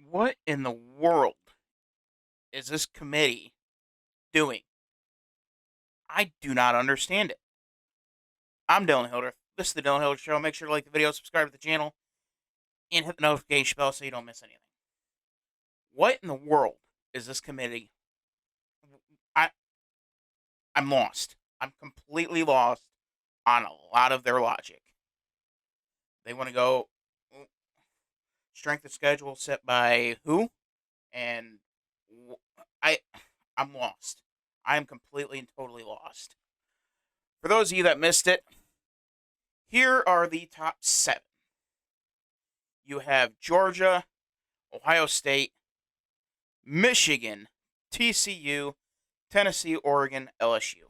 What in the world is this committee doing? I do not understand it. I'm Dylan Hilder. This is the Dylan Hilder Show. Make sure to like the video, subscribe to the channel, and hit the notification bell so you don't miss anything. What in the world is this committee? I I'm lost. I'm completely lost on a lot of their logic. They want to go strength of schedule set by who? And I I'm lost. I am completely and totally lost. For those of you that missed it, here are the top 7. You have Georgia, Ohio State, Michigan, TCU, Tennessee, Oregon, LSU.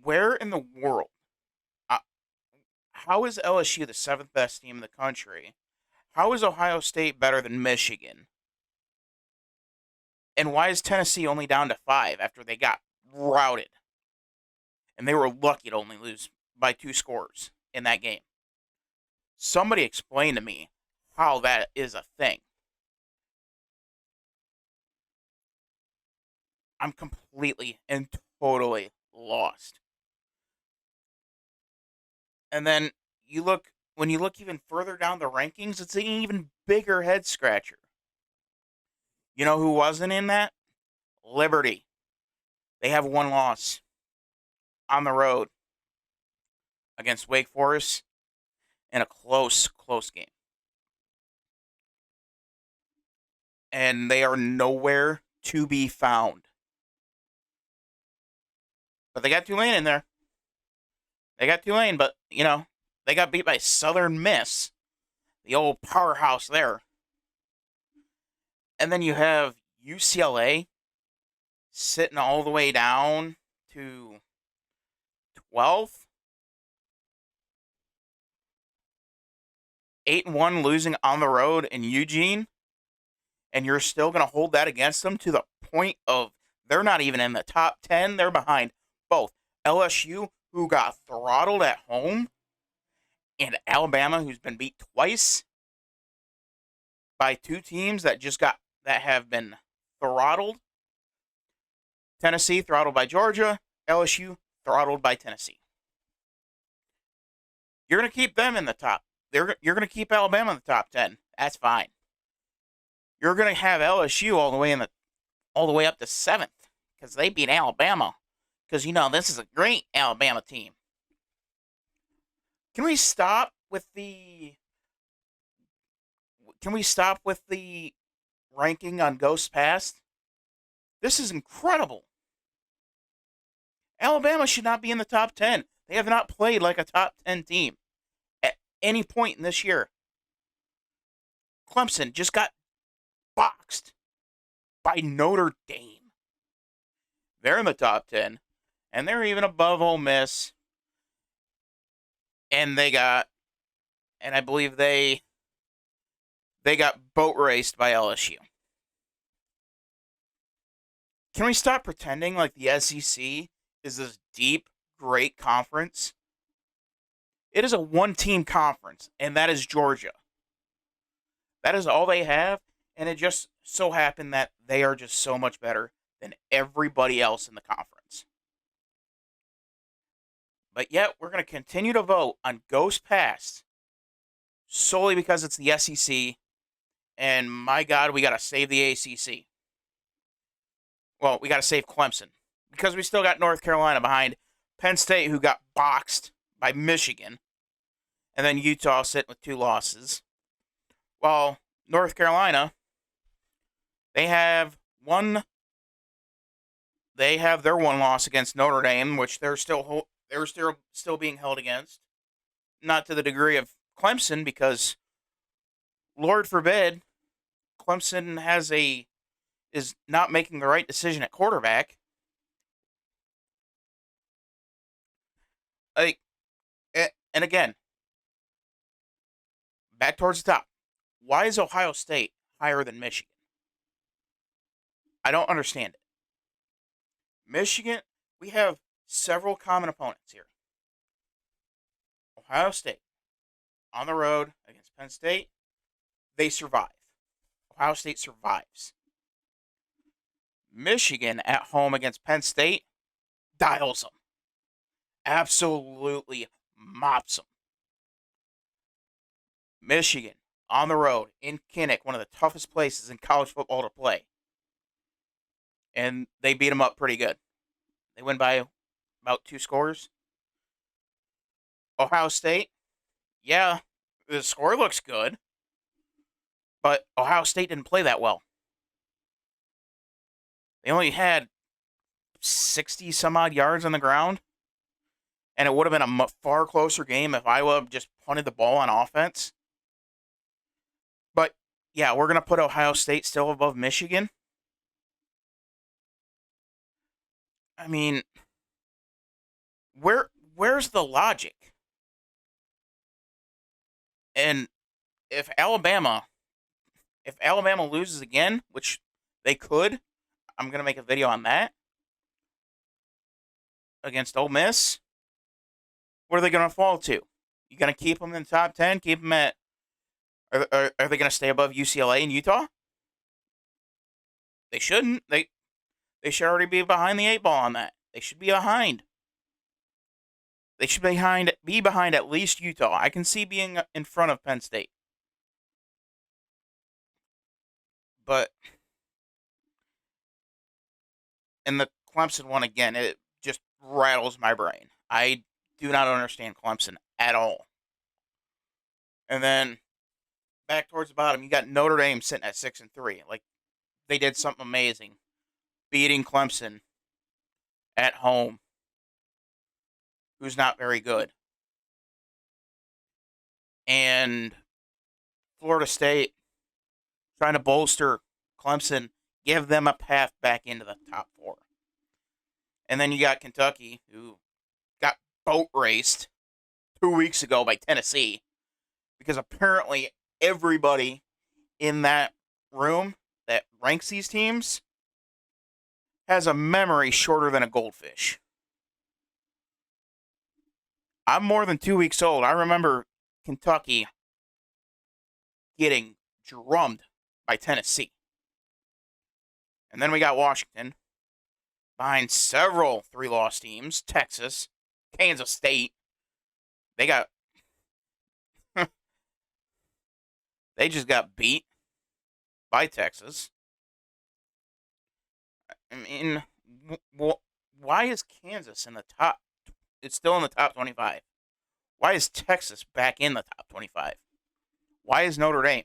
Where in the world? Uh, how is LSU the 7th best team in the country? How is Ohio State better than Michigan? And why is Tennessee only down to 5 after they got routed? And they were lucky to only lose by 2 scores in that game. Somebody explain to me how that is a thing. I'm completely and totally lost. And then when you look even further down the rankings, it's an even bigger head scratcher. You know who wasn't in that? Liberty. They have 1 loss on the road against Wake Forest in a close game. And they are nowhere to be found. But they got Tulane in there. They got Tulane, but, they got beat by Southern Miss, the old powerhouse there. And then you have UCLA sitting all the way down to 12th. 8-1 losing on the road in Eugene. And you're still going to hold that against them to the point of they're not even in the top 10. They're behind both LSU, who got throttled at home, and Alabama, who's been beat twice by 2 teams that have been throttled. Tennessee throttled by Georgia, LSU throttled by Tennessee. You're going to keep them in the top. You're going to keep Alabama in the top 10. That's fine. You're going to have LSU all the way up to 7th because they beat Alabama. Because this is a great Alabama team. Can we stop with the ranking on Ghost Past? This is incredible. Alabama should not be in the top 10. They have not played like a top 10 team at any point in this year. Clemson just got boxed by Notre Dame. They're in the top 10, and they're even above Ole Miss. And I believe they got boat raced by LSU. Can we stop pretending like the SEC is this deep, great conference? It is a 1-team conference, and that is Georgia. That is all they have, and it just so happened that they are just so much better than everybody else in the conference. But yet, we're going to continue to vote on Ghost Past solely because it's the SEC, and my God, we got to save the ACC. Well, we got to save Clemson because we still got North Carolina behind Penn State, who got boxed by Michigan, and then Utah sitting with 2 losses. Well, North Carolina, they have their 1 loss against Notre Dame, which they're still being held against. Not to the degree of Clemson, because Lord forbid Clemson is not making the right decision at quarterback. And again, back towards the top. Why is Ohio State higher than Michigan? I don't understand it. Michigan, we have several common opponents here. Ohio State on the road against Penn State. they survive. Ohio State survives. Michigan at home against Penn State dials them. Absolutely mops them. Michigan on the road in Kinnick, one of the toughest places in college football to play. And they beat them up pretty good. They win by about 2 scores. Ohio State, yeah, the score looks good, but Ohio State didn't play that well. They only had 60 some odd yards on the ground, and it would have been a far closer game if Iowa just punted the ball on offense. But yeah, we're going to put Ohio State still above Michigan. I mean, where's the logic? And if Alabama loses again, which they could, I'm going to make a video on that, against Ole Miss, what are they going to fall to? You going to keep them in the top 10? Keep them at, are they going to stay above UCLA and Utah? They shouldn't. They should already be behind the 8 ball on that. They should be behind. They should be behind at least Utah. I can see being in front of Penn State. But in the Clemson one again, it just rattles my brain. I do not understand Clemson at all. And then back towards the bottom, you got Notre Dame sitting at 6-3. Like, they did something amazing, beating Clemson at home, who's not very good. And Florida State trying to bolster Clemson, give them a path back into the top 4. And then you got Kentucky, who got boat raced 2 weeks ago by Tennessee, because apparently everybody in that room that ranks these teams has a memory shorter than a goldfish. I'm more than 2 weeks old. I remember Kentucky getting drummed by Tennessee. And then we got Washington behind several 3-loss teams. Texas, Kansas State. They just got beat by Texas. I mean, why is Kansas in the top? It's still in the top 25. Why is Texas back in the top 25? Why is Notre Dame?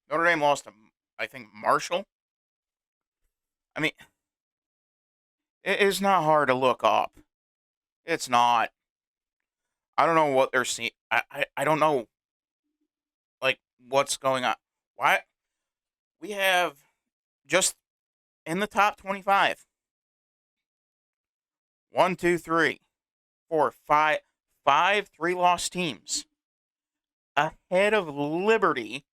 Notre Dame lost to, I think, Marshall. I mean, it is not hard to look up. It's not. I don't know what they're seeing. I don't know, like, what's going on. Why? We have just in the top 25. 1, 2, 3, 4, 5 3-loss teams ahead of Liberty,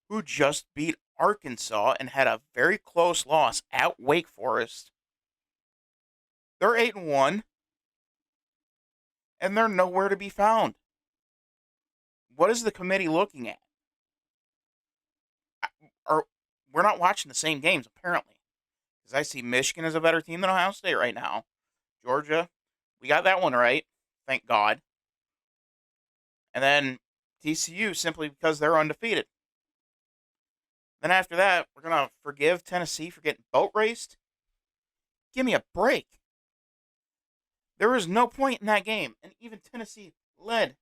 who just beat Arkansas and had a very close loss at Wake Forest. They're 8-1, and they're nowhere to be found. What is the committee looking at? We're not watching the same games, apparently, because I see Michigan is a better team than Ohio State right now. Georgia, we got that one right, thank God. And then TCU, simply because they're undefeated. Then after that, we're going to forgive Tennessee for getting boat raced? Give me a break. There was no point in that game, and even Tennessee led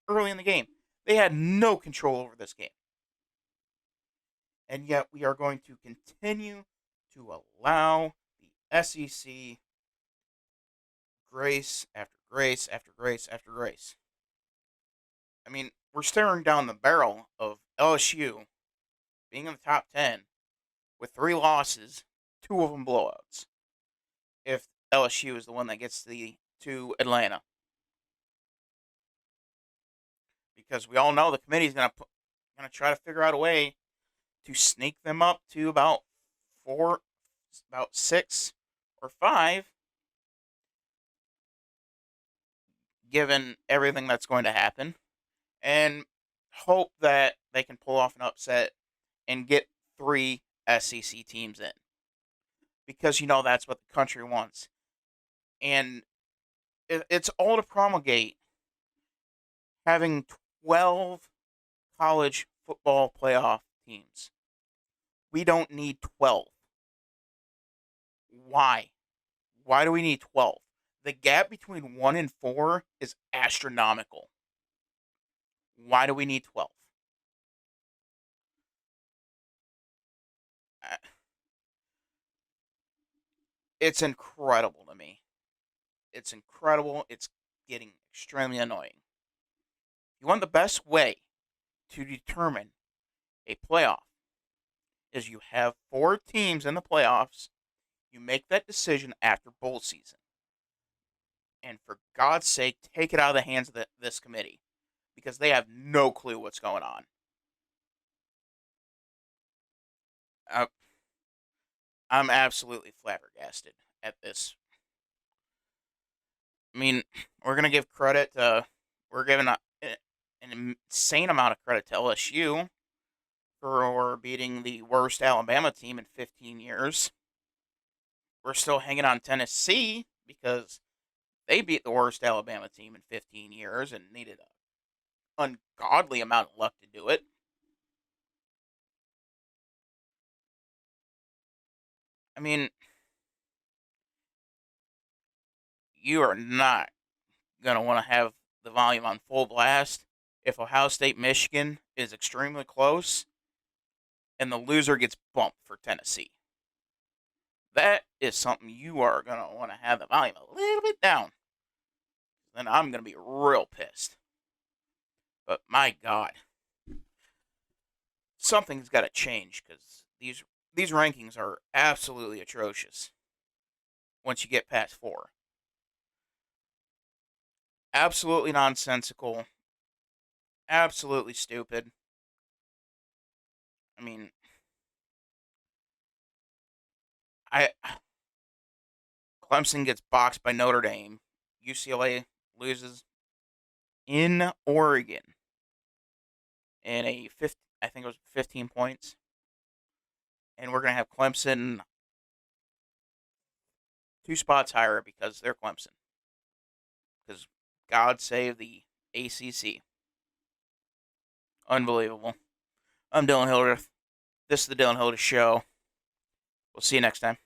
early in the game. They had no control over this game. And yet we are going to continue to allow the SEC grace after grace after grace after grace. I mean, we're staring down the barrel of LSU being in the top 10 with 3 losses, 2 of them blowouts. If LSU is the one that gets to Atlanta. Because we all know the committee is going to try to figure out a way to sneak them up to about 6 or 5, given everything that's going to happen, and hope that they can pull off an upset and get 3 SEC teams in. Because that's what the country wants. And it's all to promulgate having 12 college football playoff teams. We don't need 12. Why? Why do we need 12? The gap between 1 and 4 is astronomical. Why do we need 12? It's incredible to me. It's incredible. It's getting extremely annoying. You want the best way to determine a playoff is you have 4 teams in the playoffs. You make that decision after bowl season. And for God's sake, take it out of the hands of this committee because they have no clue what's going on. I'm absolutely flabbergasted at this. I mean, we're gonna give credit to we're giving an insane amount of credit to LSU for beating the worst Alabama team in 15 years. We're still hanging on Tennessee because they beat the worst Alabama team in 15 years and needed an ungodly amount of luck to do it. I mean, you are not going to want to have the volume on full blast if Ohio State Michigan is extremely close and the loser gets bumped for Tennessee. That is something you are going to want to have the volume a little bit down. Then I'm going to be real pissed. But my God, something's got to change because these rankings are absolutely atrocious once you get past 4. Absolutely nonsensical. Absolutely stupid. I mean, Clemson gets boxed by Notre Dame. UCLA loses in Oregon in I think it was 15 points. And we're going to have Clemson 2 spots higher because they're Clemson. Because God save the ACC. Unbelievable. I'm Dylan Hildreth. This is the Dylan Hildreth Show. We'll see you next time.